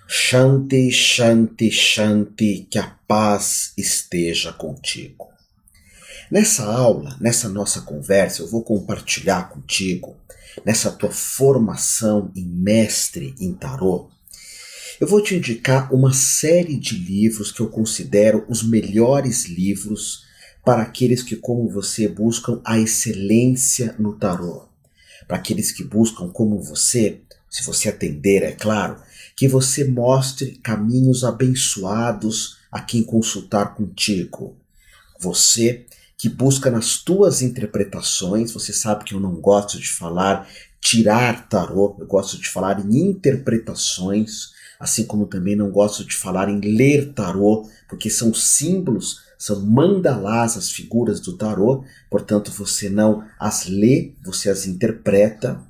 Shanti, Shanti, Shanti, que a paz esteja contigo. Nessa aula, nessa nossa conversa, eu vou compartilhar contigo, nessa tua formação em mestre em tarô, eu vou te indicar uma série de livros que eu considero os melhores livros para aqueles que, como você, buscam a excelência no tarô. Para aqueles que buscam, como você, se você atender, é claro, que você mostre caminhos abençoados a quem consultar contigo. Você que busca nas tuas interpretações, você sabe que eu não gosto de falar tirar tarô, eu gosto de falar em interpretações, assim como também não gosto de falar em ler tarô, porque são símbolos, são mandalás as figuras do tarô, portanto você não as lê, você as interpreta.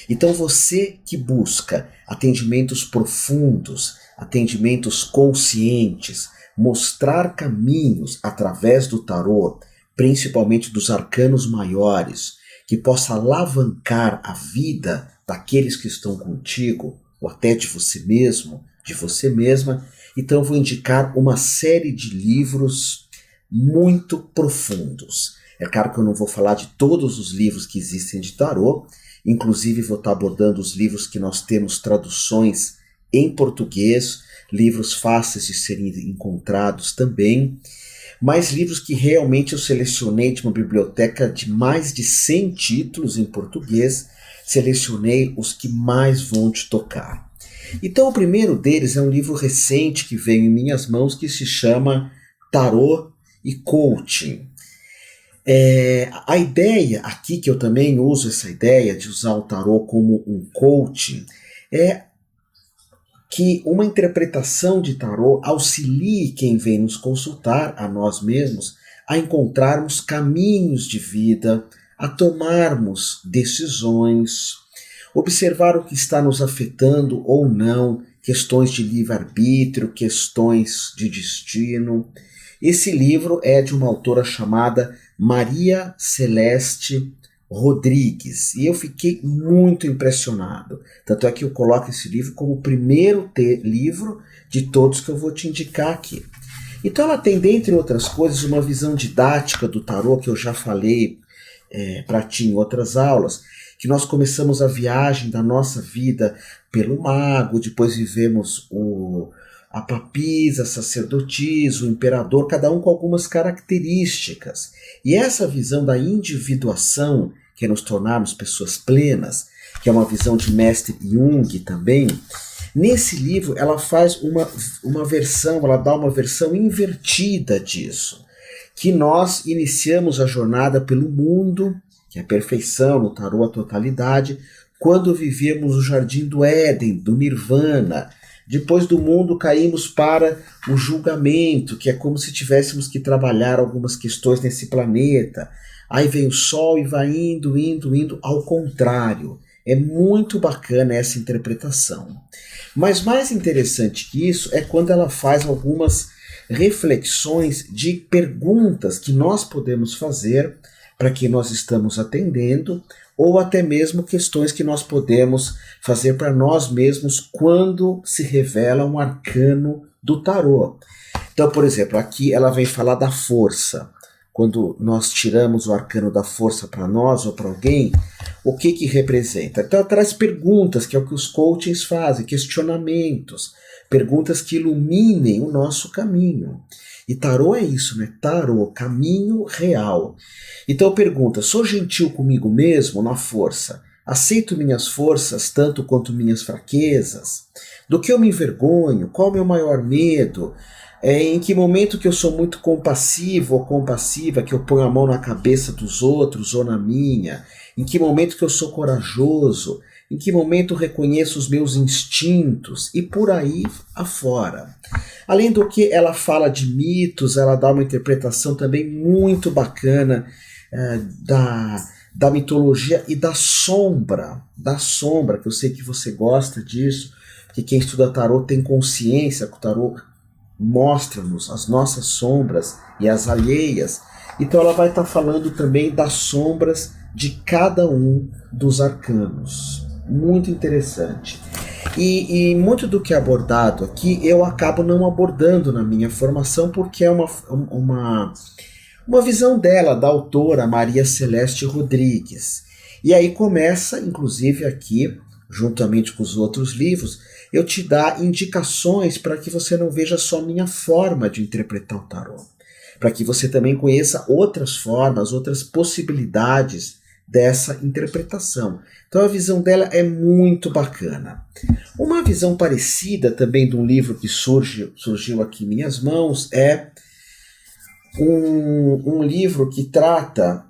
Então você que busca atendimentos profundos, atendimentos conscientes, mostrar caminhos através do tarô, principalmente dos arcanos maiores, que possa alavancar a vida daqueles que estão contigo, ou até de você mesmo, de você mesma, então eu vou indicar uma série de livros muito profundos. É claro que eu não vou falar de todos os livros que existem de tarô, inclusive vou estar abordando os livros que nós temos traduções em português, livros fáceis de serem encontrados também, mas livros que realmente eu selecionei de uma biblioteca de mais de 100 títulos em português, selecionei os que mais vão te tocar. Então o primeiro deles é um livro recente que veio em minhas mãos que se chama Tarô e Coaching. A ideia aqui, que eu também uso essa ideia de usar o tarô como um coaching, é que uma interpretação de tarô auxilie quem vem nos consultar, a nós mesmos, a encontrarmos caminhos de vida, a tomarmos decisões, observar o que está nos afetando ou não, questões de livre-arbítrio, questões de destino. Esse livro é de uma autora chamada Maria Celeste Rodrigues, e eu fiquei muito impressionado. Tanto é que eu coloco esse livro como o primeiro livro de todos que eu vou te indicar aqui. Então ela tem, dentre outras coisas, uma visão didática do tarô, que eu já falei para ti em outras aulas, que nós começamos a viagem da nossa vida pelo mago, depois vivemos a papisa, a sacerdotisa, o imperador, cada um com algumas características. E essa visão da individuação, que é nos tornarmos pessoas plenas, que é uma visão de mestre Jung também, nesse livro ela faz uma versão, ela dá uma versão invertida disso, que nós iniciamos a jornada pelo mundo, que é a perfeição, no tarô a totalidade, quando vivemos o jardim do Éden, do Nirvana. Depois do mundo caímos para o julgamento, que é como se tivéssemos que trabalhar algumas questões nesse planeta. Aí vem o sol e vai indo, ao contrário. É muito bacana essa interpretação. Mas mais interessante que isso é quando ela faz algumas reflexões de perguntas que nós podemos fazer para quem nós estamos atendendo, ou até mesmo questões que nós podemos fazer para nós mesmos quando se revela um arcano do tarô. Então, por exemplo, aqui ela vem falar da força. Quando nós tiramos o arcano da força para nós ou para alguém, o que representa? Então ela traz perguntas, que é o que os coachings fazem, questionamentos, perguntas que iluminem o nosso caminho. E tarô é isso, né? Tarô, caminho real. Então pergunta, sou gentil comigo mesmo na força? Aceito minhas forças tanto quanto minhas fraquezas? Do que eu me envergonho? Qual o meu maior medo? Em que momento que eu sou muito compassivo ou compassiva, que eu ponho a mão na cabeça dos outros ou na minha? Em que momento que eu sou corajoso? Em que momento eu reconheço os meus instintos? E por aí afora. Além do que ela fala de mitos, ela dá uma interpretação também muito bacana da mitologia e da sombra, que eu sei que você gosta disso, porque quem estuda tarô tem consciência que o tarô mostra-nos as nossas sombras e as alheias. Então ela vai estar falando também das sombras de cada um dos arcanos. Muito interessante. E muito do que é abordado aqui eu acabo não abordando na minha formação porque é uma visão dela, da autora Maria Celeste Rodrigues. E aí começa, inclusive aqui, juntamente com os outros livros, eu te dar indicações para que você não veja só minha forma de interpretar o tarô, para que você também conheça outras formas, outras possibilidades dessa interpretação. Então a visão dela é muito bacana. Uma visão parecida também de um livro que surgiu aqui em minhas mãos é um livro que trata,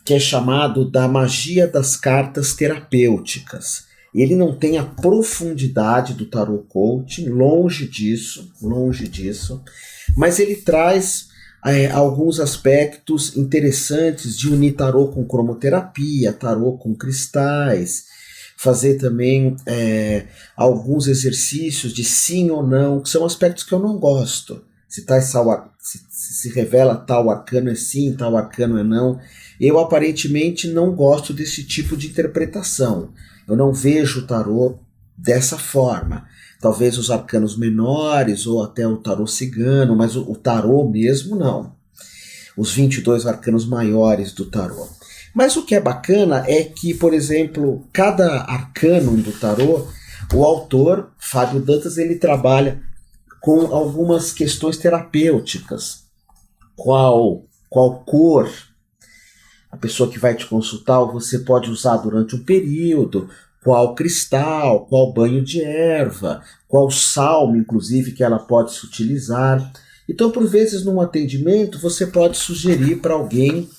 que é chamado da magia das cartas terapêuticas. Ele não tem a profundidade do tarot coaching, longe disso, mas ele traz alguns aspectos interessantes de unir tarot com cromoterapia, tarot com cristais, fazer também alguns exercícios de sim ou não, que são aspectos que eu não gosto. Se revela tal arcano é sim, tal arcano é não. Eu aparentemente não gosto desse tipo de interpretação. Eu não vejo o tarô dessa forma. Talvez os arcanos menores ou até o tarô cigano, mas o tarô mesmo não. Os 22 arcanos maiores do tarô. Mas o que é bacana é que, por exemplo, cada arcano do tarô, o autor, Fábio Dantas, ele trabalha com algumas questões terapêuticas. Qual cor a pessoa que vai te consultar você pode usar durante um período, qual cristal, qual banho de erva, qual salmo, inclusive, que ela pode se utilizar. Então, por vezes, num atendimento, você pode sugerir para alguém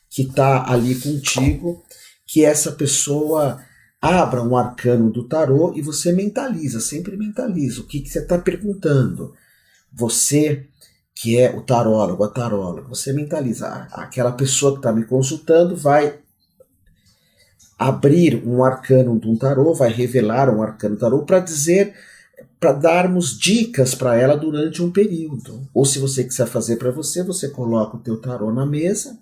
que está ali contigo que essa pessoa abra um arcano do tarô e você mentaliza, sempre mentaliza. O que você está perguntando? Você, que é o tarólogo, a taróloga, você mentaliza. Aquela pessoa que está me consultando vai abrir um arcano de um tarô, vai revelar um arcano do tarô para darmos dicas para ela durante um período. Ou se você quiser fazer para você, você coloca o teu tarô na mesa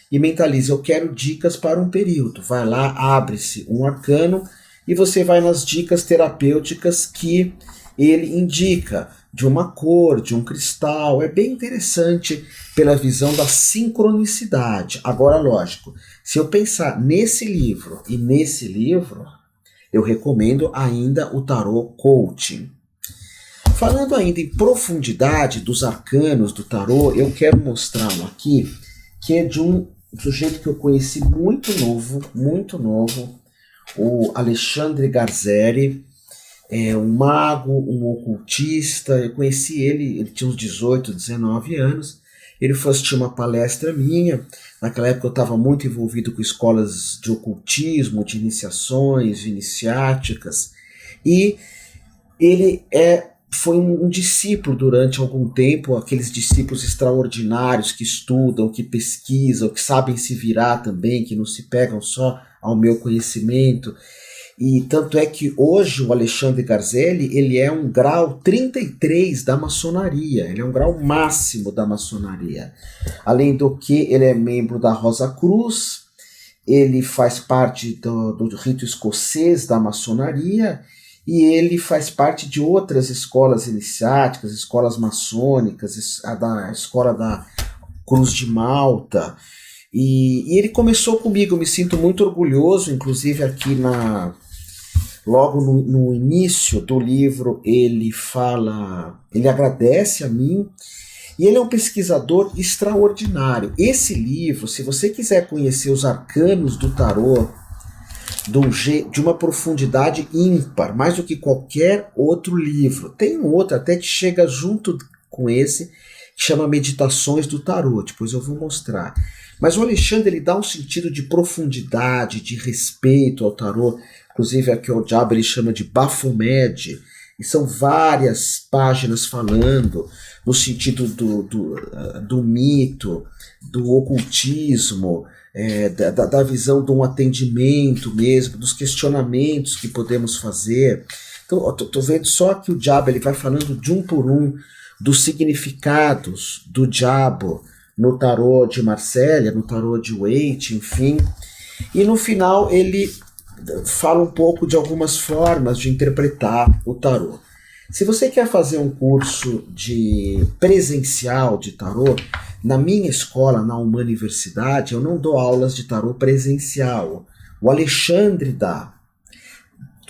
e mentaliza, eu quero dicas para um período. Vai lá, abre-se um arcano e você vai nas dicas terapêuticas que ele indica, de uma cor, de um cristal. É bem interessante pela visão da sincronicidade. Agora, lógico, se eu pensar nesse livro e nesse livro, eu recomendo ainda o Tarot Coaching. Falando ainda em profundidade dos arcanos do tarô, eu quero mostrar um aqui, que é de um sujeito que eu conheci muito novo, o Alexandre Garzeri. É um mago, um ocultista. Eu conheci ele tinha uns 18, 19 anos. Ele foi assistir uma palestra minha. Naquela época eu estava muito envolvido com escolas de ocultismo, de iniciações iniciáticas. E ele foi um discípulo durante algum tempo, aqueles discípulos extraordinários que estudam, que pesquisam, que sabem se virar também, que não se pegam só ao meu conhecimento. E tanto é que hoje o Alexandre Garzeli, ele é um grau 33 da maçonaria, ele é um grau máximo da maçonaria. Além do que ele é membro da Rosa Cruz, ele faz parte do rito escocês da maçonaria e ele faz parte de outras escolas iniciáticas, escolas maçônicas, da escola da Cruz de Malta. E ele começou comigo, eu me sinto muito orgulhoso, inclusive aqui logo no início do livro ele agradece a mim, e ele é um pesquisador extraordinário. Esse livro, se você quiser conhecer os arcanos do tarô de uma profundidade ímpar, mais do que qualquer outro livro, tem um outro até que chega junto com esse, que chama Meditações do Tarô, depois eu vou mostrar. Mas o Alexandre, ele dá um sentido de profundidade, de respeito ao tarô. Inclusive aqui o diabo ele chama de Baphomet, e são várias páginas falando no sentido do mito, do ocultismo, da visão de um atendimento mesmo, dos questionamentos que podemos fazer. Então, estou vendo só que o diabo ele vai falando de um por um dos significados do diabo no tarô de Marsella, no tarô de Waite, enfim. E no final ele falo um pouco de algumas formas de interpretar o tarô. Se você quer fazer um curso de presencial de tarô, na minha escola, na Universidade, eu não dou aulas de tarô presencial. O Alexandre dá.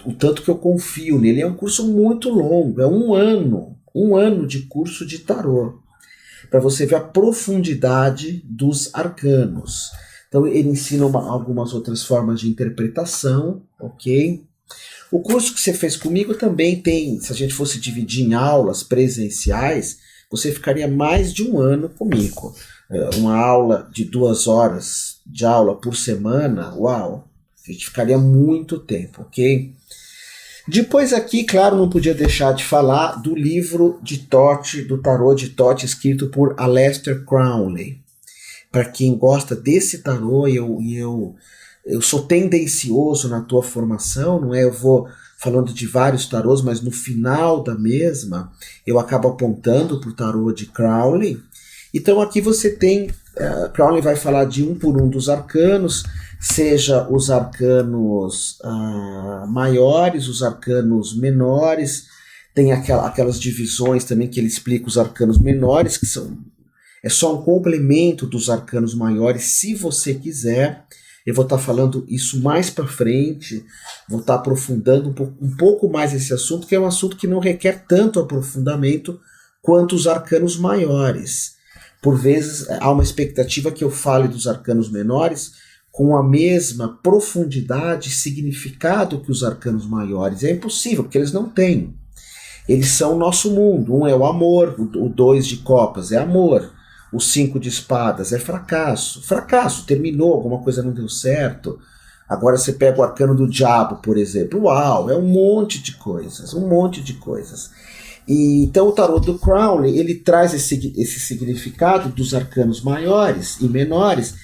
O tanto que eu confio nele. É um curso muito longo, é um ano de curso de tarô, para você ver a profundidade dos arcanos. Então ele ensina algumas outras formas de interpretação, ok? O curso que você fez comigo também tem, se a gente fosse dividir em aulas presenciais, você ficaria mais de um ano comigo. Uma aula de 2 horas de aula por semana, uau, a gente ficaria muito tempo, ok? Depois aqui, claro, não podia deixar de falar do livro de Thoth, do tarô de Thoth, escrito por Aleister Crowley. Para quem gosta desse tarô, eu sou tendencioso na tua formação, não é? Eu vou falando de vários tarôs, mas no final da mesma, eu acabo apontando para o tarô de Crowley. Então aqui você tem, Crowley vai falar de um por um dos arcanos, seja os arcanos maiores, os arcanos menores, tem aquelas divisões também que ele explica os arcanos menores, que é só um complemento dos arcanos maiores, se você quiser. Eu vou estar falando isso mais para frente, vou estar aprofundando um pouco mais esse assunto, que é um assunto que não requer tanto aprofundamento quanto os arcanos maiores. Por vezes há uma expectativa que eu fale dos arcanos menores com a mesma profundidade e significado que os arcanos maiores. É impossível, porque eles não têm. Eles são o nosso mundo. Um é o amor, o 2 de copas é amor, o 5 de espadas é fracasso. Fracasso, terminou, alguma coisa não deu certo. Agora você pega o arcano do diabo, por exemplo. Uau, é um monte de coisas, um monte de coisas. E, então o tarô do Crowley, ele traz esse significado dos arcanos maiores e menores.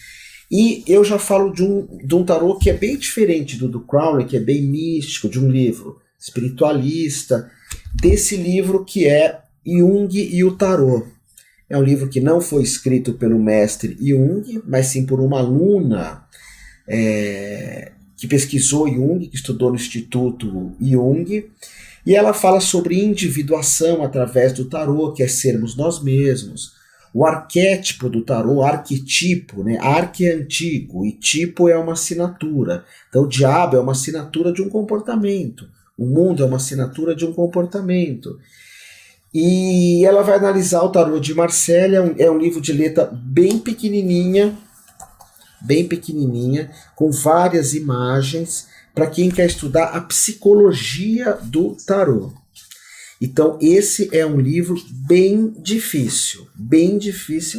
E eu já falo de um tarô que é bem diferente do Crowley, que é bem místico, de um livro espiritualista, desse livro que é Jung e o Tarô. É um livro que não foi escrito pelo mestre Jung, mas sim por uma aluna que pesquisou Jung, que estudou no Instituto Jung, e ela fala sobre individuação através do tarô, que é sermos nós mesmos. O arquétipo do tarô, arquetipo, né? Arque é antigo e tipo é uma assinatura. Então o diabo é uma assinatura de um comportamento. O mundo é uma assinatura de um comportamento. E ela vai analisar o tarô de Marcélia, é um livro de letra bem pequenininha, com várias imagens, para quem quer estudar a psicologia do tarô. Então esse é um livro bem difícil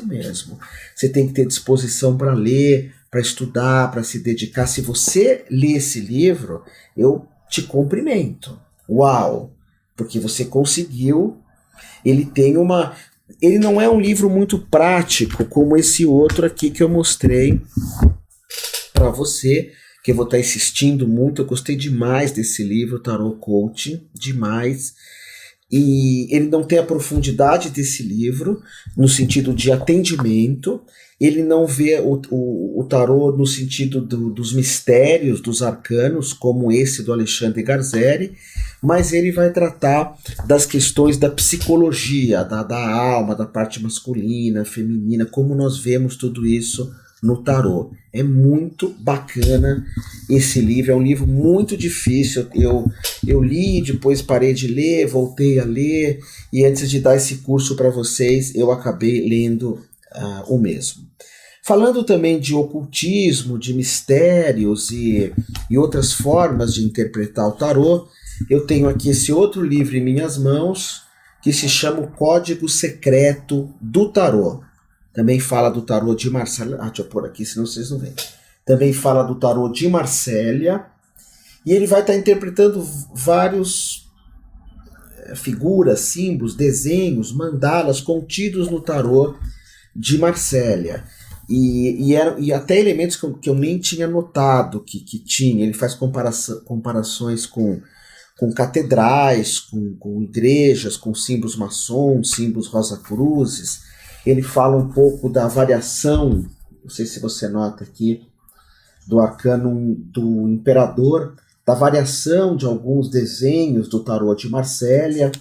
mesmo. Você tem que ter disposição para ler, para estudar, para se dedicar. Se você ler esse livro, eu te cumprimento. Uau! Porque você conseguiu. Ele não é um livro muito prático como esse outro aqui que eu mostrei para você, que eu vou estar insistindo muito. Eu gostei demais desse livro, Tarot Coaching, demais. E ele não tem a profundidade desse livro, no sentido de atendimento. Ele não vê o tarô no sentido dos mistérios, dos arcanos, como esse do Alexandre Garzeri, mas ele vai tratar das questões da psicologia, da alma, da parte masculina, feminina, como nós vemos tudo isso no tarô. É muito bacana esse livro, é um livro muito difícil. Eu li, depois parei de ler, voltei a ler, e antes de dar esse curso para vocês, eu acabei lendo o mesmo. Falando também de ocultismo, de mistérios e outras formas de interpretar o tarô, eu tenho aqui esse outro livro em minhas mãos, que se chama O Código Secreto do Tarô. Também fala do tarô de Marcélia. Deixa eu pôr aqui, senão vocês não veem. Também fala do tarô de Marcélia. E ele vai estar interpretando vários figuras, símbolos, desenhos, mandalas contidos no tarô de Marcélia. E até elementos que eu nem tinha notado que tinha. Ele faz comparações com catedrais, com igrejas, com símbolos maçons, símbolos rosa-cruzes. Ele fala um pouco da variação, não sei se você nota aqui, do arcano do imperador, da variação de alguns desenhos do tarô de Marsella,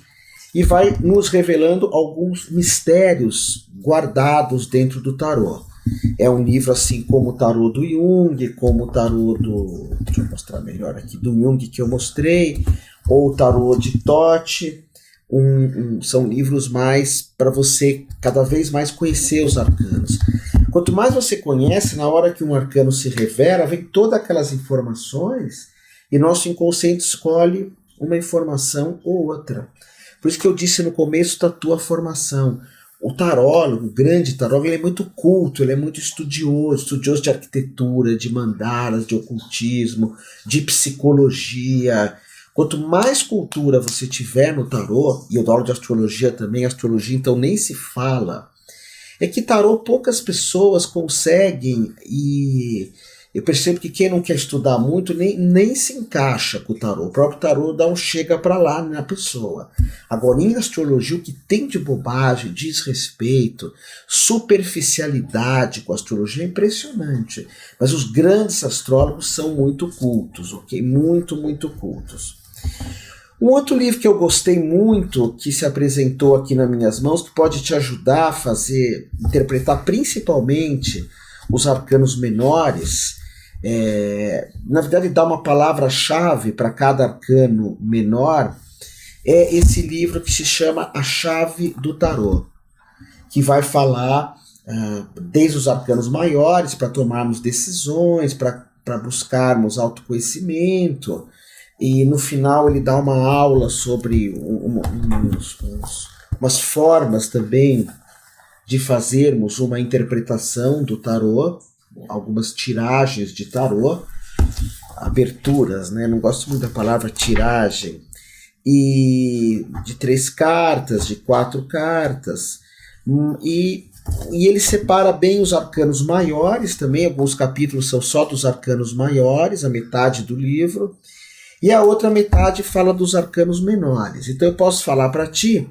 e vai nos revelando alguns mistérios guardados dentro do tarô. É um livro assim como o tarô do Jung, como o tarô do... Deixa eu mostrar melhor aqui, do Jung que eu mostrei, ou o tarô de Tote. São livros mais para você cada vez mais conhecer os arcanos. Quanto mais você conhece, na hora que um arcano se revela, vem todas aquelas informações e nosso inconsciente escolhe uma informação ou outra. Por isso que eu disse no começo da tua formação, o tarólogo, o grande tarólogo, ele é muito culto, ele é muito estudioso de arquitetura, de mandalas, de ocultismo, de psicologia. Quanto mais cultura você tiver no tarô, e eu dou aula de astrologia também, astrologia então nem se fala, é que tarô poucas pessoas conseguem, e eu percebo que quem não quer estudar muito nem se encaixa com o tarô. O próprio tarô dá um chega para lá na pessoa. Agora, em astrologia, o que tem de bobagem, desrespeito, superficialidade com a astrologia é impressionante. Mas os grandes astrólogos são muito cultos, ok? Muito, muito cultos. Um outro livro que eu gostei muito, que se apresentou aqui nas minhas mãos, que pode te ajudar a interpretar principalmente os arcanos menores, na verdade dá uma palavra-chave para cada arcano menor, é esse livro que se chama A Chave do Tarô, que vai falar desde os arcanos maiores, para tomarmos decisões, para buscarmos autoconhecimento, e no final ele dá uma aula sobre umas formas também de fazermos uma interpretação do tarô, algumas tiragens de tarô, aberturas, né? Não gosto muito da palavra tiragem, e de 3 cartas, de 4 cartas, e ele separa bem os arcanos maiores também, alguns capítulos são só dos arcanos maiores, a metade do livro, e a outra metade fala dos arcanos menores. Então eu posso falar para ti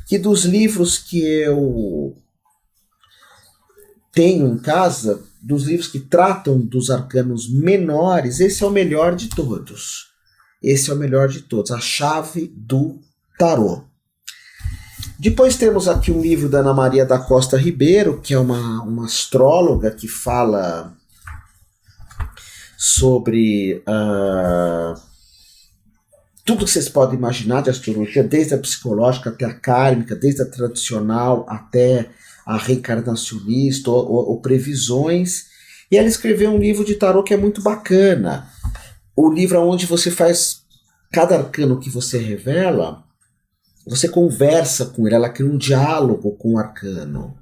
que dos livros que eu tenho em casa, dos livros que tratam dos arcanos menores, esse é o melhor de todos. Esse é o melhor de todos, A Chave do Tarô. Depois temos aqui um livro da Ana Maria da Costa Ribeiro, que é uma astróloga que fala sobre tudo que vocês podem imaginar de astrologia, desde a psicológica até a kármica, desde a tradicional até a reencarnacionista, ou previsões. E ela escreveu um livro de tarô que é muito bacana. O livro onde você faz cada arcano que você revela, você conversa com ele, ela cria um diálogo com o arcano.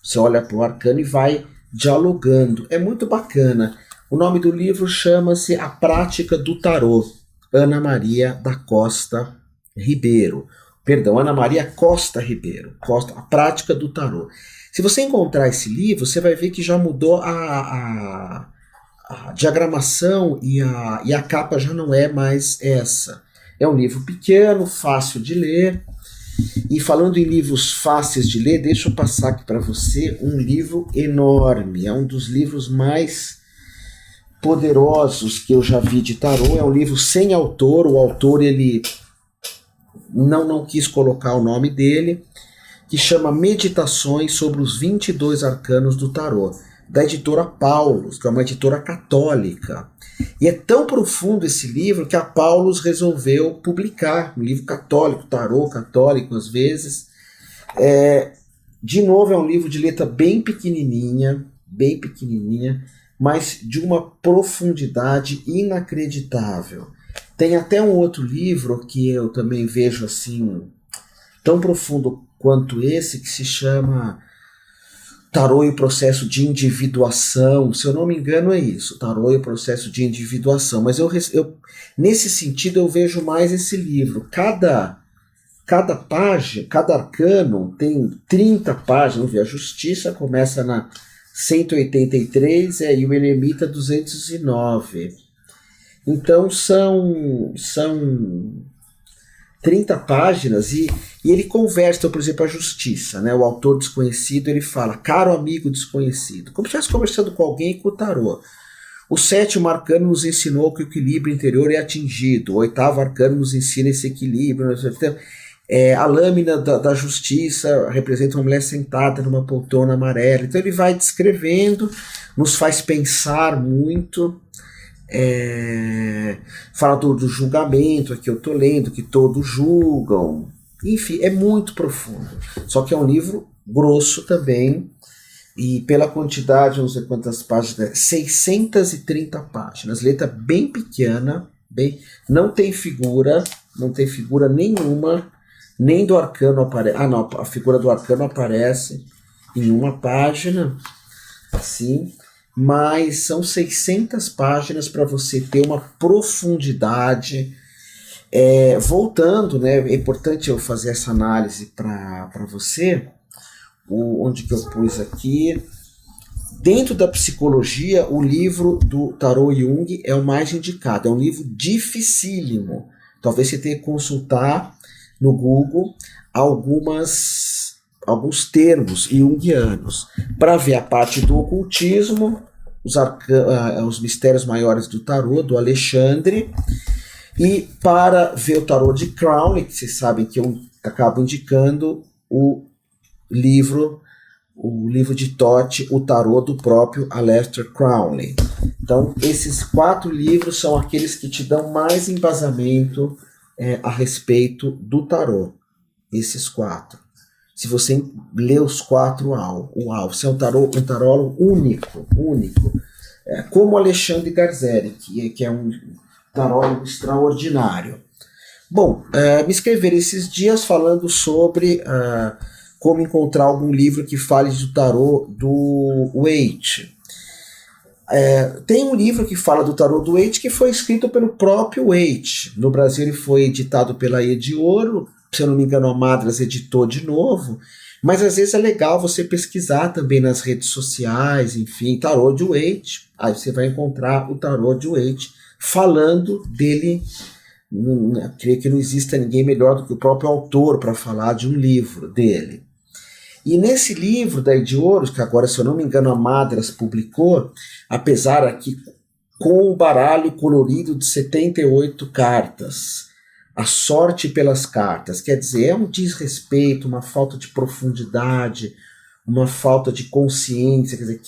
Você olha para o arcano e vai dialogando. É muito bacana. O nome do livro chama-se A Prática do Tarô, Ana Maria da Costa Ribeiro. Perdão, Ana Maria Costa Ribeiro. A Prática do Tarô. Se você encontrar esse livro, você vai ver que já mudou a diagramação e a capa já não é mais essa. É um livro pequeno, fácil de ler. E falando em livros fáceis de ler, deixa eu passar aqui para você um livro enorme. É um dos livros mais poderosos que eu já vi de tarô. É um livro sem autor. O autor ele não quis colocar o nome dele, que chama Meditações sobre os 22 Arcanos do Tarô, da editora Paulus, que é uma editora católica. E é tão profundo esse livro que a Paulus resolveu publicar um livro católico, tarô católico às vezes. De novo, é um livro de letra bem pequenininha, mas de uma profundidade inacreditável. Tem até um outro livro que eu também vejo assim, tão profundo quanto esse, que se chama Tarô e o Processo de Individuação. Se eu não me engano é isso, Tarô e o Processo de Individuação. Mas eu nesse sentido eu vejo mais esse livro. Cada página, cada arcano tem 30 páginas. Vamos ver, a Justiça começa na 183 e o Eremita 209. Então são 30 páginas e ele conversa, então, por exemplo, a Justiça, né? O autor desconhecido, ele fala, caro amigo desconhecido, como se estivesse conversando com alguém com o tarô. O sétimo arcano nos ensinou que o equilíbrio interior é atingido. O oitavo arcano nos ensina esse equilíbrio. A lâmina da justiça representa uma mulher sentada numa poltrona amarela. Então ele vai descrevendo, nos faz pensar muito. Fala do julgamento, aqui eu estou lendo, que todos julgam. Enfim, é muito profundo. Só que é um livro grosso também. E pela quantidade, não sei quantas páginas, 630 páginas, letra bem pequena, não tem figura nenhuma, nem do arcano aparece. Ah, não, a figura do arcano aparece em uma página, assim, mas são 600 páginas para você ter uma profundidade. Voltando, né, é importante eu fazer essa análise para você. Onde que eu pus aqui? Dentro da psicologia, o livro do Tarot Jung é o mais indicado. É um livro dificílimo. Talvez você tenha que consultar no Google alguns termos junguianos para ver a parte do ocultismo, os mistérios maiores do tarot, do Alexandre, e para ver o tarot de Crowley, que vocês sabem que eu acabo indicando o livro de Thoth, o tarô do próprio Aleister Crowley. Então, esses 4 livros são aqueles que te dão mais embasamento a respeito do tarô. Esses 4. Se você lê os 4, você é um tarólogo único. Como Alexandre Garzeri, que é um tarólogo extraordinário. Bom, me escreveram esses dias falando sobre como encontrar algum livro que fale do tarô do Waite. Tem um livro que fala do tarô do Waite que foi escrito pelo próprio Waite. No Brasil ele foi editado pela Ediouro, se eu não me engano a Madras editou de novo, mas às vezes é legal você pesquisar também nas redes sociais, enfim, tarô de Waite, aí você vai encontrar o tarô de Waite falando dele. Eu creio que não exista ninguém melhor do que o próprio autor para falar de um livro dele. E nesse livro da Ediouro, que agora, se eu não me engano, a Madras publicou, apesar aqui com um baralho colorido de 78 cartas, a sorte pelas cartas, quer dizer, é um desrespeito, uma falta de profundidade, uma falta de consciência, quer dizer,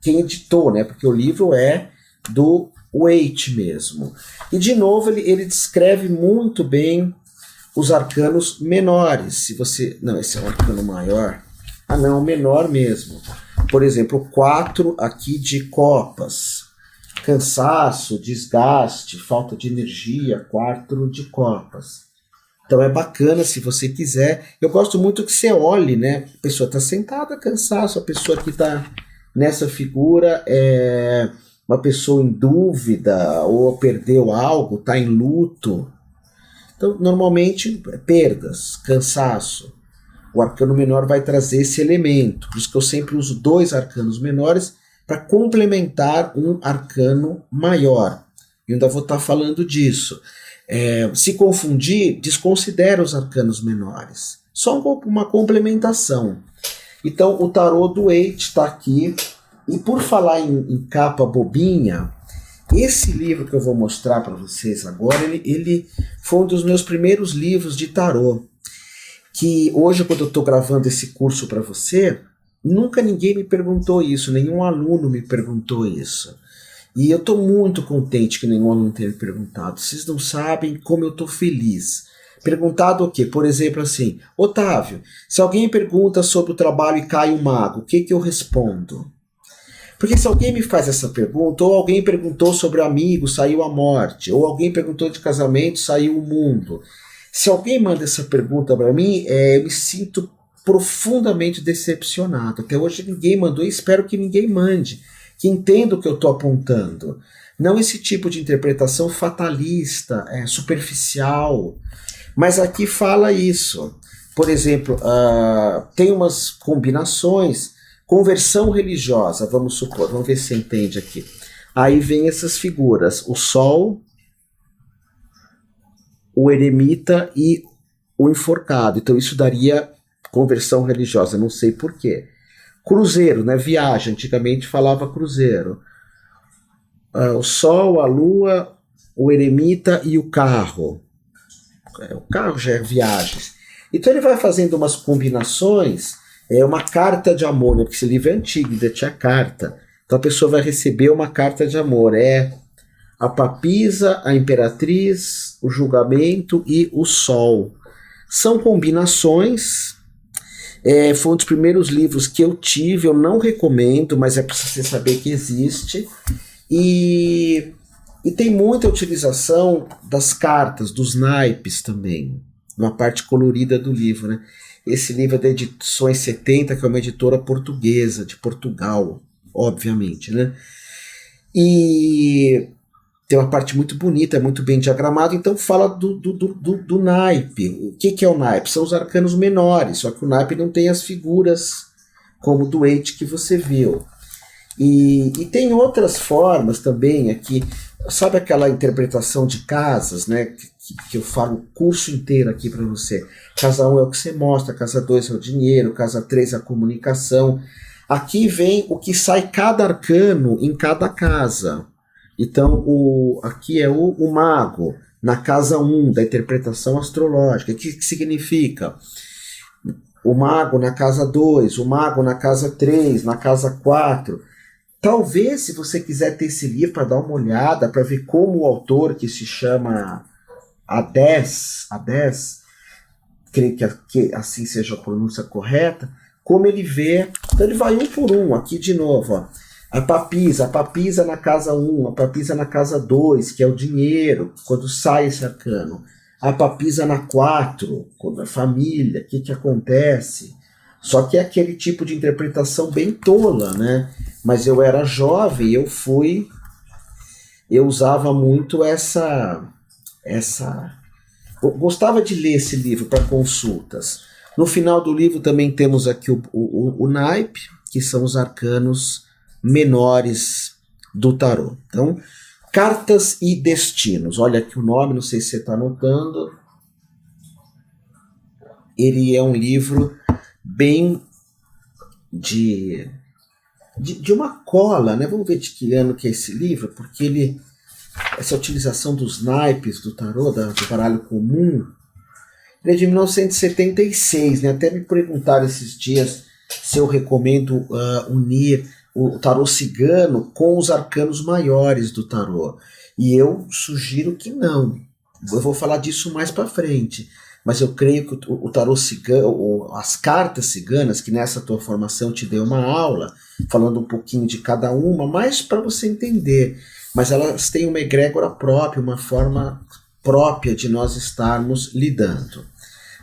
quem editou, né? Porque o livro é do Waite mesmo. E de novo ele descreve muito bem os arcanos menores. Se você, não, esse é um arcano maior. Ah, não, menor mesmo. Por exemplo, o 4 aqui de copas. Cansaço, desgaste, falta de energia, 4 de copas. Então é bacana se você quiser. Eu gosto muito que você olhe, né? A pessoa está sentada, cansaço, a pessoa que está nessa figura é uma pessoa em dúvida ou perdeu algo, está em luto. Então, normalmente, perdas, cansaço. O arcano menor vai trazer esse elemento. Por isso que eu sempre uso 2 arcanos menores para complementar um arcano maior. Eu ainda vou estar falando disso. Se confundir, desconsidera os arcanos menores. Só uma complementação. Então, o tarô do Waite está aqui. E por falar em capa bobinha, esse livro que eu vou mostrar para vocês agora, ele foi um dos meus primeiros livros de tarô. Que hoje, quando eu estou gravando esse curso para você, nunca ninguém me perguntou isso, nenhum aluno me perguntou isso. E eu estou muito contente que nenhum aluno tenha me perguntado. Vocês não sabem como eu estou feliz. Perguntado o quê? Por exemplo, assim, Otávio, se alguém pergunta sobre o trabalho e cai o mago, o que eu respondo? Porque se alguém me faz essa pergunta, ou alguém perguntou sobre amigo, saiu a morte, ou alguém perguntou de casamento, saiu o mundo. Se alguém manda essa pergunta para mim, eu me sinto profundamente decepcionado. Até hoje ninguém mandou e espero que ninguém mande, que entenda o que eu estou apontando. Não esse tipo de interpretação fatalista, superficial. Mas aqui fala isso. Por exemplo, tem umas combinações. Conversão religiosa, vamos supor, vamos ver se você entende aqui. Aí vem essas figuras, o sol, o eremita e o enforcado. Então isso daria conversão religiosa, não sei porquê. Cruzeiro, né? Viagem, antigamente falava cruzeiro. o Sol, a Lua, o Eremita e o carro. O carro já é viagens. Então ele vai fazendo umas combinações, uma carta de amor, né? Porque esse livro é antigo, ainda tinha carta. Então a pessoa vai receber uma carta de amor. É a papisa, a imperatriz, o julgamento e o sol. São combinações. Foi um dos primeiros livros que eu tive, eu não recomendo, mas é para você saber que existe. E tem muita utilização das cartas, dos naipes também, uma parte colorida do livro, né? Esse livro é da Edições 70, que é uma editora portuguesa, de Portugal, obviamente, né? E tem uma parte muito bonita, é muito bem diagramado, então fala do naipe. O que é o naipe? São os arcanos menores, só que o naipe não tem as figuras como do Waite que você viu. E tem outras formas também aqui, sabe aquela interpretação de casas, né, que eu falo o curso inteiro aqui para você. Casa 1 é o que você mostra, casa 2 é o dinheiro, casa 3 é a comunicação. Aqui vem o que sai cada arcano em cada casa. Então, aqui é o mago, na casa 1 da interpretação astrológica. O que significa? O mago na casa 2, o mago na casa 3, na casa 4. Talvez, se você quiser ter esse livro para dar uma olhada, para ver como o autor, que se chama Adès, creio que assim seja a pronúncia correta, como ele vê. Então ele vai um por um, aqui de novo, ó. A papisa na casa 1, a papisa na casa 2, que é o dinheiro, quando sai esse arcano. A papisa na 4, quando é família, o que acontece? Só que é aquele tipo de interpretação bem tola, né? Mas eu era jovem, eu usava muito essa eu gostava de ler esse livro para consultas. No final do livro também temos aqui o naipe, que são os arcanos menores do tarô. Então, Cartas e Destinos. Olha aqui o nome, não sei se você está anotando. Ele é um livro bem de uma cola, né? Vamos ver de que ano que é esse livro, porque essa utilização dos naipes do tarô, do baralho comum, ele é de 1976, né? Até me perguntaram esses dias se eu recomendo unir o tarô cigano com os arcanos maiores do tarô. E eu sugiro que não. Eu vou falar disso mais para frente. Mas eu creio que o tarô cigano, as cartas ciganas, que nessa tua formação te dei uma aula, falando um pouquinho de cada uma, mais para você entender. Mas elas têm uma egrégora própria, uma forma própria de nós estarmos lidando.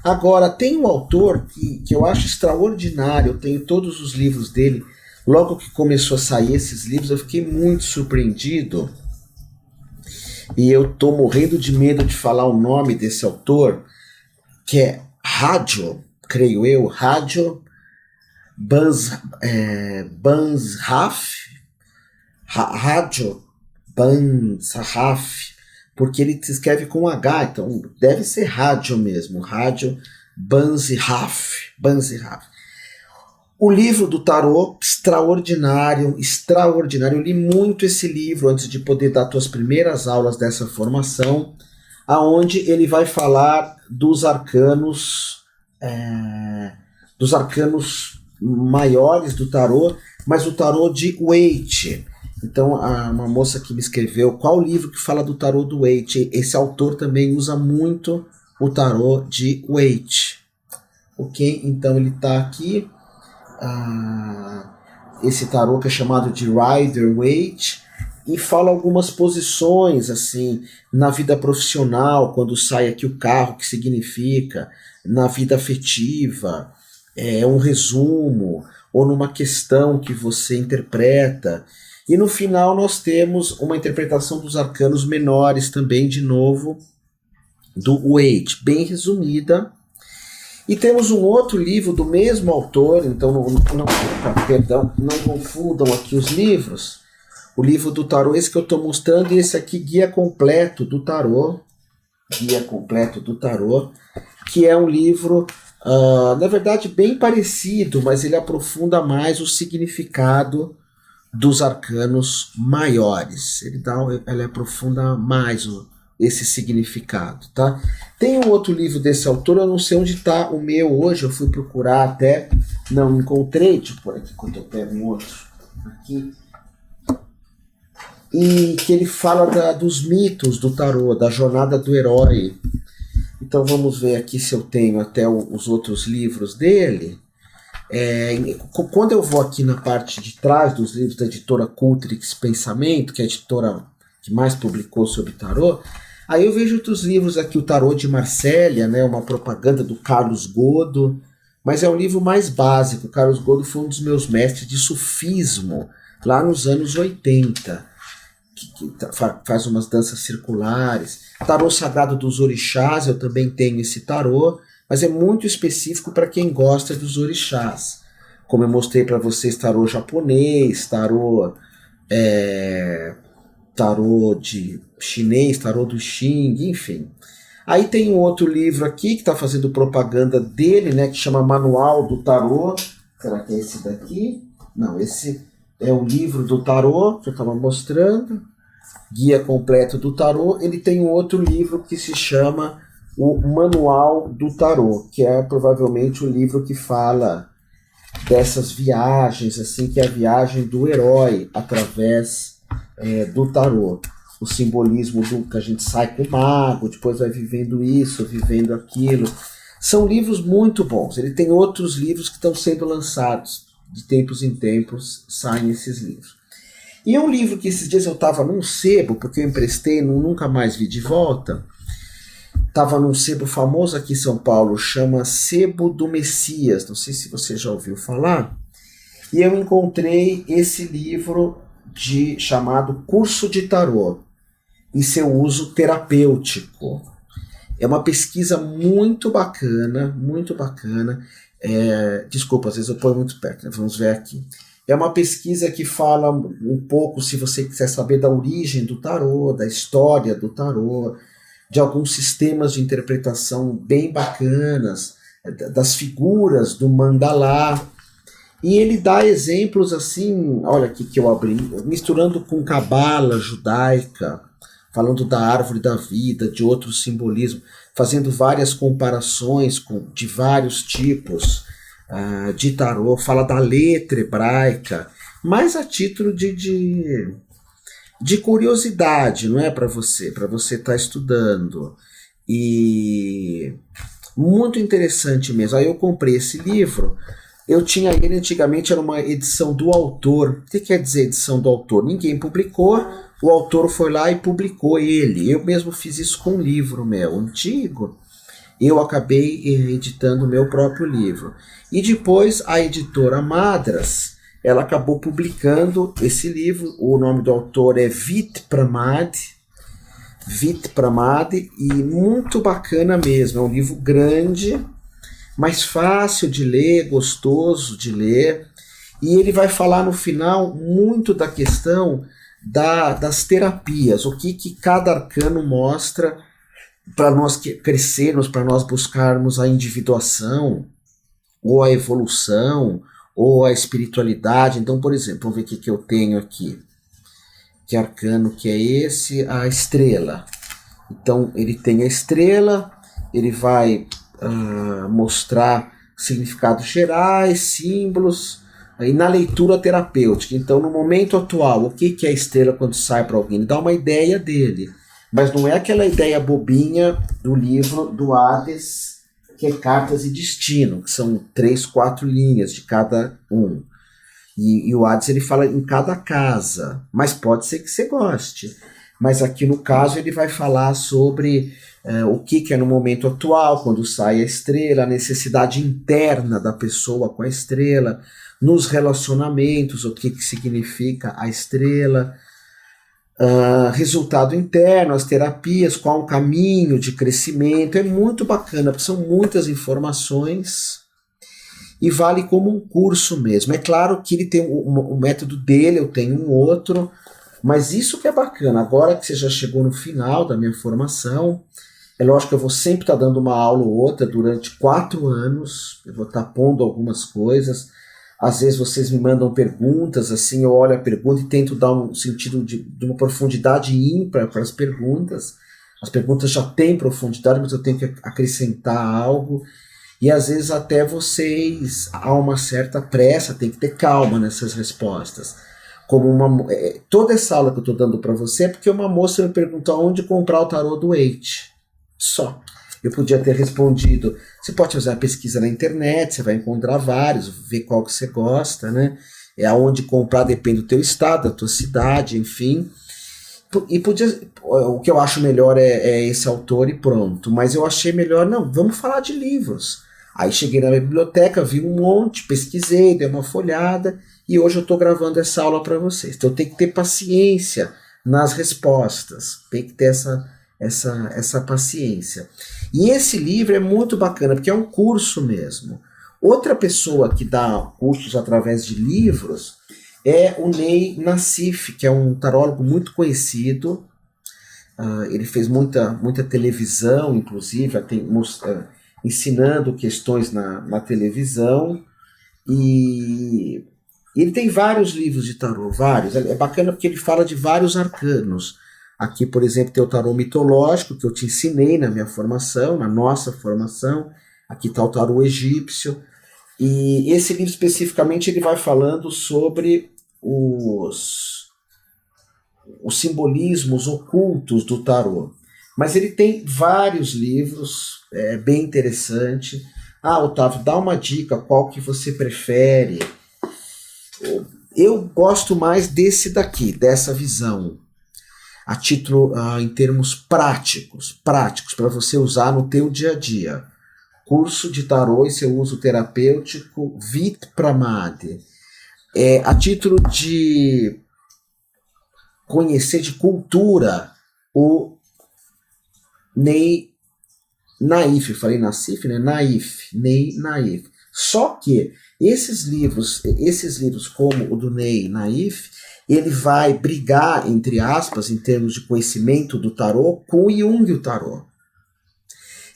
Agora, tem um autor que eu acho extraordinário, eu tenho todos os livros dele. Logo que começou a sair esses livros, eu fiquei muito surpreendido. E eu estou morrendo de medo de falar o nome desse autor, que é Rádio, creio eu, Rádio Banzhaf, Rádio Banzhaf, porque ele se escreve com H, então deve ser rádio mesmo, Rádio Banzhaf. O livro do tarô, extraordinário, eu li muito esse livro antes de poder dar tuas primeiras aulas dessa formação, aonde ele vai falar dos arcanos maiores do tarô, mas o tarô de Waite. Então, uma moça que me escreveu, qual livro que fala do tarô do Waite? Esse autor também usa muito o tarô de Waite. Ok? Então ele está aqui, esse tarô que é chamado de Rider-Waite, e fala algumas posições, assim, na vida profissional, quando sai aqui o carro, que significa, na vida afetiva, um resumo, ou numa questão que você interpreta. E no final nós temos uma interpretação dos arcanos menores também, de novo, do Waite, bem resumida. E temos um outro livro do mesmo autor, então não confundam aqui os livros. O livro do tarô, esse que eu estou mostrando, e esse aqui, Guia Completo do Tarô, que é um livro, na verdade, bem parecido, mas ele aprofunda mais o significado dos arcanos maiores. Ela aprofunda mais esse significado, tá? Tem um outro livro desse autor, eu não sei onde está o meu hoje, eu fui procurar até, não encontrei, deixa eu pôr aqui quando eu pego um outro aqui, e que ele fala dos mitos do tarô, da jornada do herói. Então vamos ver aqui se eu tenho até os outros livros dele. Quando eu vou aqui na parte de trás dos livros da editora Cultrix Pensamento, que é a editora que mais publicou sobre tarô, aí eu vejo outros livros aqui, o Tarô de Marsella, né, uma propaganda do Carlos Godo, mas é um livro mais básico. O Carlos Godo foi um dos meus mestres de sufismo, lá nos anos 80, que faz umas danças circulares. Tarô Sagrado dos Orixás, eu também tenho esse tarô, mas é muito específico para quem gosta dos orixás. Como eu mostrei para vocês, tarô japonês, tarô de chinês, tarô do Xing, enfim. Aí tem um outro livro aqui que está fazendo propaganda dele, né, que chama Manual do Tarô. Será que é esse daqui? Não, esse é o livro do tarô que eu estava mostrando. Guia completo do tarô. Ele tem um outro livro que se chama o Manual do Tarô, que é provavelmente o livro que fala dessas viagens, assim, que é a viagem do herói através do tarô. O simbolismo do que a gente sai com o mago, depois vai vivendo isso, vivendo aquilo. São livros muito bons. Ele tem outros livros que estão sendo lançados. De tempos em tempos saem esses livros. E um livro que esses dias eu estava num sebo, porque eu emprestei, nunca mais vi de volta. Estava num sebo famoso aqui em São Paulo, chama Sebo do Messias, não sei se você já ouviu falar, e eu encontrei esse livro chamado Curso de Tarô e seu uso terapêutico. É uma pesquisa muito bacana, muito bacana. Desculpa, às vezes eu ponho muito perto, né? Vamos ver aqui. É uma pesquisa que fala um pouco, se você quiser saber, da origem do tarô, da história do tarô, de alguns sistemas de interpretação bem bacanas, das figuras do mandalá. E ele dá exemplos assim, olha aqui que eu abri, misturando com cabala judaica, falando da árvore da vida, de outros simbolismos, fazendo várias comparações de vários tipos de tarô, fala da letra hebraica, mais a título de curiosidade, não é para você estar estudando. E muito interessante mesmo. Aí eu comprei esse livro, eu tinha ele antigamente, era uma edição do autor. O que quer dizer edição do autor? Ninguém publicou, o autor foi lá e publicou ele. Eu mesmo fiz isso com um livro meu antigo, eu acabei editando o meu próprio livro. E depois a editora Madras, ela acabou publicando esse livro. O nome do autor é Vit Pramad, e muito bacana mesmo. É um livro grande, mas fácil de ler, gostoso de ler. E ele vai falar no final muito da questão das terapias, o que cada arcano mostra para nós crescermos, para nós buscarmos a individuação, ou a evolução, ou a espiritualidade. Então, por exemplo, vamos ver o que eu tenho aqui. Que arcano que é esse? A estrela. Então, ele tem a estrela, ele vai mostrar significados gerais, símbolos, e na leitura terapêutica. Então, no momento atual, o que é a estrela quando sai para alguém? Ele dá uma ideia dele, mas não é aquela ideia bobinha do livro do Hades, que é Cartas e Destino, que são 3, 4 linhas de cada um. E o Hades ele fala em cada casa, mas pode ser que você goste. Mas aqui no caso ele vai falar sobre o que é no momento atual, quando sai a estrela, a necessidade interna da pessoa com a estrela, nos relacionamentos, o que significa a estrela, resultado interno, as terapias, qual o caminho de crescimento. É muito bacana, porque são muitas informações e vale como um curso mesmo. É claro que ele tem o método dele, eu tenho um outro, mas isso que é bacana. Agora que você já chegou no final da minha formação, é lógico que eu vou sempre estar dando uma aula ou outra durante 4 anos, eu vou estar pondo algumas coisas. Às vezes vocês me mandam perguntas, assim, eu olho a pergunta e tento dar um sentido de uma profundidade ímpar para as perguntas. As perguntas já têm profundidade, mas eu tenho que acrescentar algo. E às vezes até vocês, há uma certa pressa, tem que ter calma nessas respostas. Toda essa aula que eu estou dando para você é porque uma moça me perguntou onde comprar o tarô do Waite. Só. Eu podia ter respondido, você pode fazer uma pesquisa na internet, você vai encontrar vários, ver qual que você gosta, né? Aonde comprar depende do teu estado, da tua cidade, enfim. O que eu acho melhor é esse autor e pronto. Mas eu achei melhor, não, vamos falar de livros. Aí cheguei na minha biblioteca, vi um monte, pesquisei, dei uma folhada e hoje eu estou gravando essa aula para vocês. Então tem que ter paciência nas respostas, tem que ter essa paciência. E esse livro é muito bacana, porque é um curso mesmo. Outra pessoa que dá cursos através de livros é o Ney Nassif, que é um tarólogo muito conhecido. Ele fez muita televisão, inclusive, ensinando questões na televisão. E ele tem vários livros de tarô, vários. É bacana porque ele fala de vários arcanos. Aqui, por exemplo, tem o tarô mitológico, que eu te ensinei na minha formação, na nossa formação. Aqui está o tarô egípcio. E esse livro especificamente ele vai falando sobre os simbolismos ocultos do tarô. Mas ele tem vários livros, é bem interessante. Otávio, dá uma dica, qual que você prefere? Eu gosto mais desse daqui, dessa visão. A título, em termos práticos para você usar no teu dia a dia. Curso de tarô e seu uso terapêutico, Vit Pramad. A título de conhecer de cultura, o Ney Naif, falei Nassif, né? Ney Naif. Só que esses livros como o do Ney Naif, ele vai brigar, entre aspas, em termos de conhecimento do tarô, com o Jung o tarô.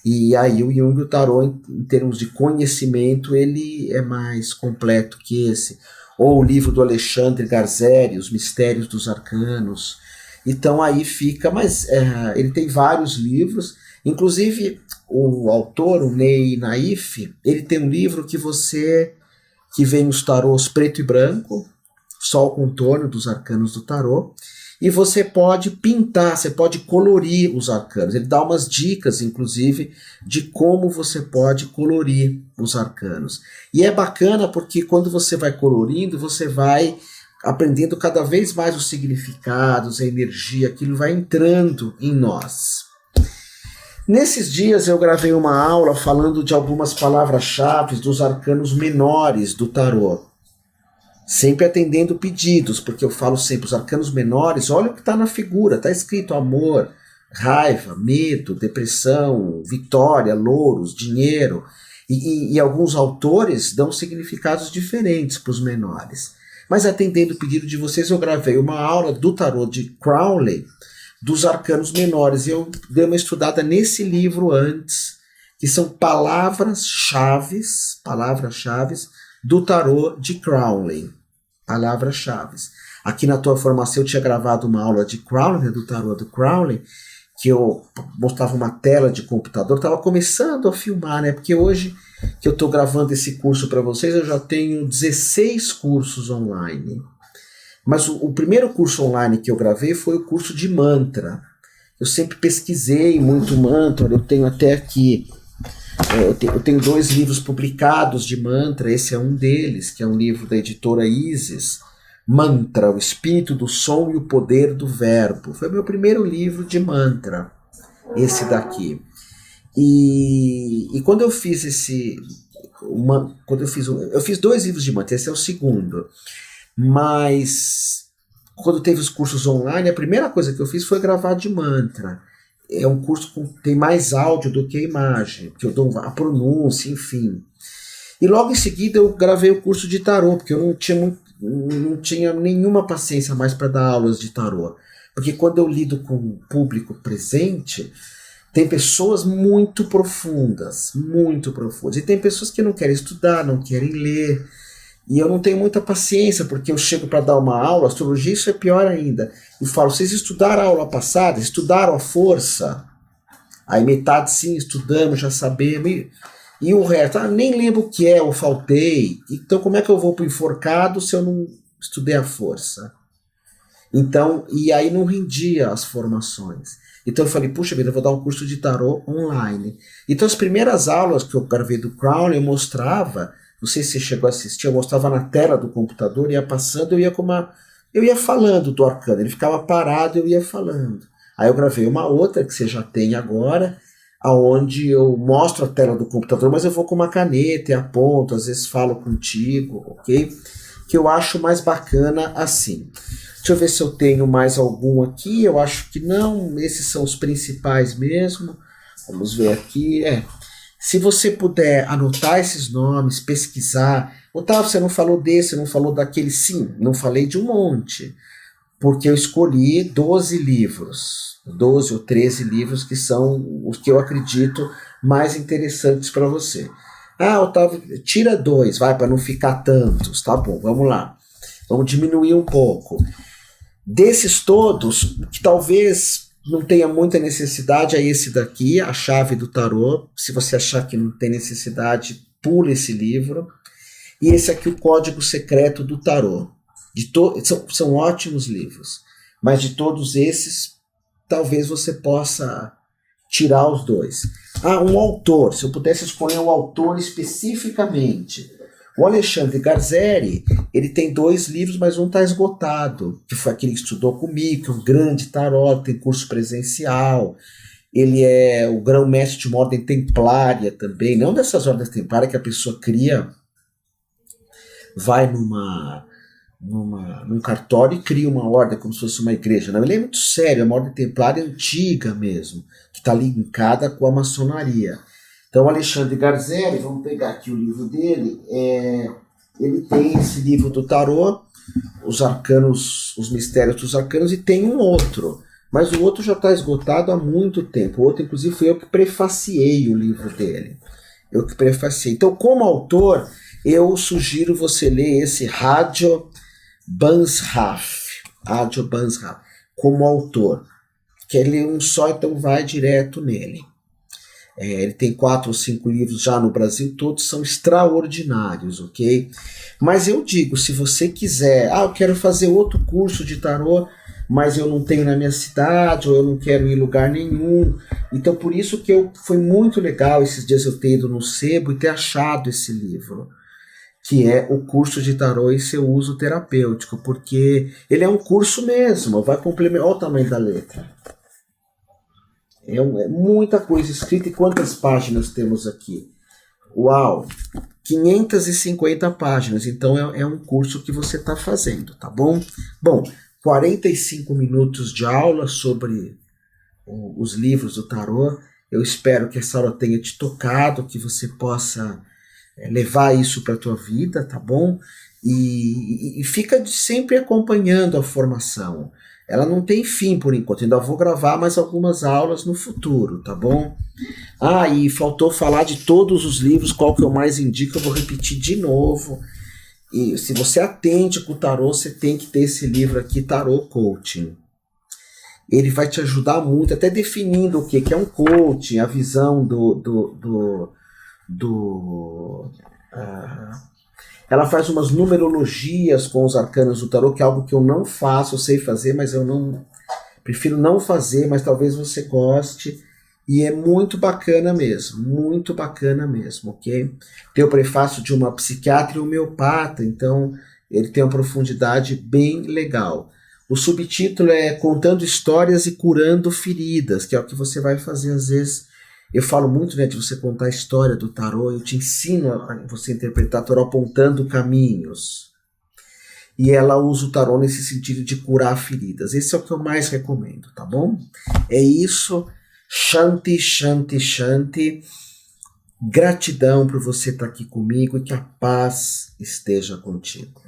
E aí o Jung o tarô, em termos de conhecimento, ele é mais completo que esse. Ou o livro do Alexandre Garzeri, Os Mistérios dos Arcanos. Então aí fica, mas ele tem vários livros, inclusive o autor, o Ney Naif, ele tem um livro que vem os tarôs preto e branco, só o contorno dos arcanos do tarô, e você pode pintar, você pode colorir os arcanos. Ele dá umas dicas, inclusive, de como você pode colorir os arcanos. E é bacana porque quando você vai colorindo, você vai aprendendo cada vez mais os significados, a energia, aquilo vai entrando em nós. Nesses dias eu gravei uma aula falando de algumas palavras-chave dos arcanos menores do tarô. Sempre atendendo pedidos, porque eu falo sempre, os arcanos menores, olha o que está na figura, está escrito amor, raiva, medo, depressão, vitória, louros, dinheiro, e alguns autores dão significados diferentes para os menores. Mas atendendo o pedido de vocês, eu gravei uma aula do tarô de Crowley, dos arcanos menores, e eu dei uma estudada nesse livro antes, que são palavras-chave do tarô de Crowley. Palavras-chave. Aqui na tua formação eu tinha gravado uma aula de Crowley, do tarô do Crowley, que eu mostrava uma tela de computador, estava começando a filmar, né? Porque hoje que eu estou gravando esse curso para vocês, eu já tenho 16 cursos online. Mas o primeiro curso online que eu gravei foi o curso de mantra. Eu sempre pesquisei muito mantra, eu tenho até aqui, eu tenho 2 livros publicados de mantra, esse é um deles, que é um livro da editora Isis, Mantra, o Espírito do Som e o Poder do Verbo. Foi meu primeiro livro de mantra, esse daqui. E quando eu fiz eu fiz 2 livros de mantra, esse é o segundo. Mas quando teve os cursos online, a primeira coisa que eu fiz foi gravar de mantra. É um curso que tem mais áudio do que imagem, que eu dou a pronúncia, enfim. E logo em seguida eu gravei o curso de tarô, porque eu não tinha nenhuma paciência mais para dar aulas de tarô. Porque quando eu lido com o público presente, tem pessoas muito profundas, e tem pessoas que não querem estudar, não querem ler. E eu não tenho muita paciência, porque eu chego para dar uma aula, astrologia isso é pior ainda. E falo, vocês estudaram a aula passada? Estudaram a força? Aí metade sim, estudamos, já sabemos. E o resto, nem lembro o que é, eu faltei. Então como é que eu vou pro enforcado se eu não estudei a força? Então, e aí não rendia as formações. Então eu falei, puxa vida, eu vou dar um curso de tarô online. Então as primeiras aulas que eu gravei do Crowley, eu mostrava, não sei se você chegou a assistir, eu mostrava na tela do computador, ia passando, eu ia falando do arcano, ele ficava parado, eu ia falando. Aí eu gravei uma outra, que você já tem agora, aonde eu mostro a tela do computador, mas eu vou com uma caneta e aponto, às vezes falo contigo, ok? Que eu acho mais bacana assim. Deixa eu ver se eu tenho mais algum aqui. Eu acho que não. Esses são os principais mesmo. Vamos ver aqui. Se você puder anotar esses nomes, pesquisar. Otávio, você não falou desse, não falou daquele. Sim, não falei de um monte. Porque eu escolhi 12 livros. 12 ou 13 livros que são os que eu acredito mais interessantes para você. Otávio, tira 2, vai, para não ficar tantos. Tá bom, vamos lá. Vamos diminuir um pouco. Desses todos, que talvez não tenha muita necessidade, é esse daqui, A Chave do Tarô. Se você achar que não tem necessidade, pula esse livro. E esse aqui, O Código Secreto do Tarô. São ótimos livros, mas de todos esses, talvez você possa tirar os 2. Um autor, se eu pudesse escolher um autor especificamente. O Alexandre Garzeri, ele tem 2 livros, mas um está esgotado, que foi aquele que estudou comigo, que é um grande tarô, tem curso presencial, ele é o grão-mestre de uma ordem templária também, não dessas ordens templárias que a pessoa cria, vai num cartório e cria uma ordem como se fosse uma igreja. Não, ele é muito sério, é uma ordem templária antiga mesmo, que está linkada com a maçonaria. Então, Alexandre Garzeri, vamos pegar aqui o livro dele, ele tem esse livro do tarô, os arcanos, os mistérios dos arcanos, e tem um outro, mas o outro já está esgotado há muito tempo. O outro, inclusive, foi eu que prefaciei o livro dele. Eu que prefaciei. Então, como autor, eu sugiro você ler esse Rádio Bansraf, como autor, que ele é um só, então vai direto nele. Ele tem 4 ou 5 livros já no Brasil, todos são extraordinários, ok? Mas eu digo, se você quiser, eu quero fazer outro curso de tarô, mas eu não tenho na minha cidade, ou eu não quero ir em lugar nenhum. Então por isso que foi muito legal esses dias eu ter ido no sebo e ter achado esse livro, que é o curso de tarô e seu uso terapêutico, porque ele é um curso mesmo, vai complementar. Olha o tamanho da letra. É muita coisa escrita. E quantas páginas temos aqui? Uau! 550 páginas. Então é um curso que você está fazendo, tá bom? Bom, 45 minutos de aula sobre os livros do tarô. Eu espero que essa aula tenha te tocado, que você possa levar isso para a tua vida, tá bom? E fica sempre acompanhando a formação. Ela não tem fim por enquanto, ainda vou gravar mais algumas aulas no futuro, tá bom? E faltou falar de todos os livros, qual que eu mais indico, eu vou repetir de novo. E se você atende com o tarô, você tem que ter esse livro aqui, Tarô Coaching. Ele vai te ajudar muito, até definindo o que é um coaching, a visão ela faz umas numerologias com os arcanos do tarô, que é algo que eu não faço, eu sei fazer, mas prefiro não fazer, mas talvez você goste, e é muito bacana mesmo, ok? Tem o prefácio de uma psiquiatra e homeopata, então ele tem uma profundidade bem legal. O subtítulo é Contando Histórias e Curando Feridas, que é o que você vai fazer às vezes. Eu falo muito, de você contar a história do tarô, eu te ensino a você interpretar o tarô apontando caminhos. E ela usa o tarô nesse sentido de curar feridas. Esse é o que eu mais recomendo, tá bom? É isso. Shanti, Shanti, Shanti. Gratidão por você estar aqui comigo e que a paz esteja contigo.